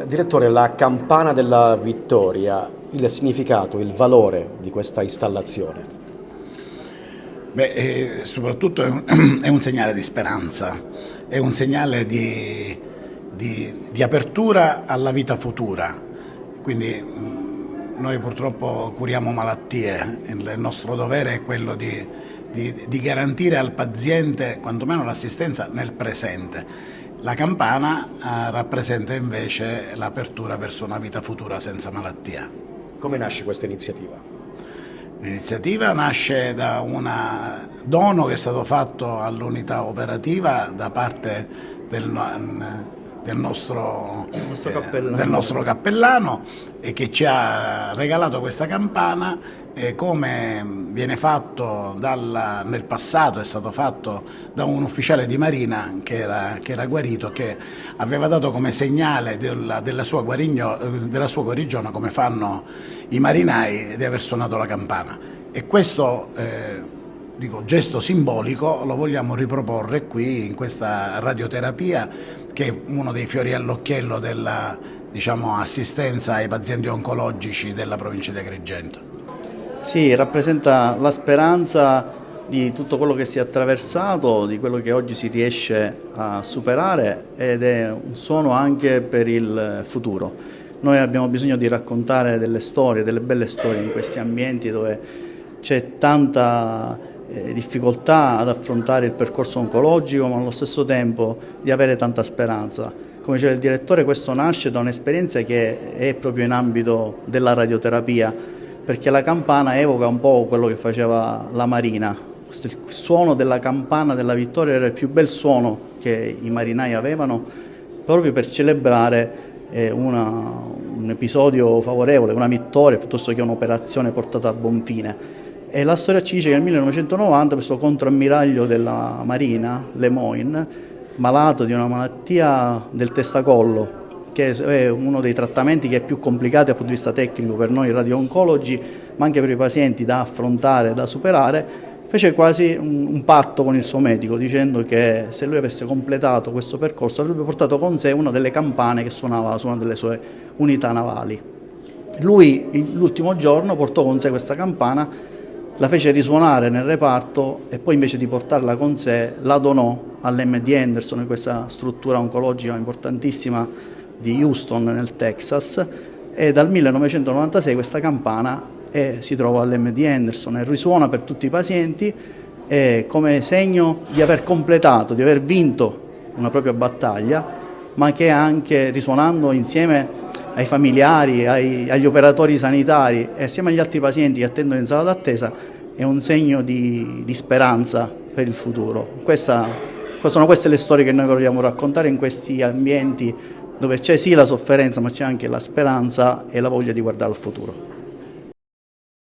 Direttore, la campana della vittoria, il significato, il valore di questa installazione? Soprattutto è un segnale di speranza, è un segnale di apertura alla vita futura. Quindi noi purtroppo curiamo malattie, il nostro dovere è quello di garantire al paziente quantomeno l'assistenza nel presente. La campana rappresenta invece l'apertura verso una vita futura senza malattia. Come nasce questa iniziativa? L'iniziativa nasce da un dono che è stato fatto all'unità operativa da parte del nostro cappellano e che ci ha regalato questa campana. Come viene fatto nel passato, è stato fatto da un ufficiale di marina che era guarito, che aveva dato come segnale della sua guarigione, come fanno i marinai, di aver suonato la campana. E questo gesto simbolico lo vogliamo riproporre qui in questa radioterapia, che è uno dei fiori all'occhiello della assistenza ai pazienti oncologici della provincia di Agrigento. Sì, rappresenta la speranza di tutto quello che si è attraversato, di quello che oggi si riesce a superare, ed è un suono anche per il futuro. Noi abbiamo bisogno di raccontare delle storie, delle belle storie in questi ambienti dove c'è tanta difficoltà ad affrontare il percorso oncologico, ma allo stesso tempo di avere tanta speranza. Come diceva il direttore, questo nasce da un'esperienza che è proprio in ambito della radioterapia, perché la campana evoca un po' quello che faceva la Marina. Il suono della campana della vittoria era il più bel suono che i marinai avevano, proprio per celebrare un episodio favorevole, una vittoria piuttosto che un'operazione portata a buon fine. E la storia ci dice che nel 1990 questo controammiraglio della Marina, Lemoyne, malato di una malattia del testacollo, che è uno dei trattamenti che è più complicato dal punto di vista tecnico per noi radio-oncologi, ma anche per i pazienti da affrontare, da superare, fece quasi un patto con il suo medico, dicendo che se lui avesse completato questo percorso avrebbe portato con sé una delle campane che suonava su una delle sue unità navali. Lui l'ultimo giorno portò con sé questa campana, la fece risuonare nel reparto e poi, invece di portarla con sé, la donò all'MD Anderson, questa struttura oncologica importantissima di Houston nel Texas, e dal 1996 questa campana si trova all'MD Anderson e risuona per tutti i pazienti come segno di aver completato, di aver vinto una propria battaglia, ma che anche risuonando insieme ai familiari, agli operatori sanitari e assieme agli altri pazienti che attendono in sala d'attesa è un segno di speranza per il futuro. Sono queste le storie che noi vogliamo raccontare in questi ambienti dove c'è sì la sofferenza, ma c'è anche la speranza e la voglia di guardare al futuro.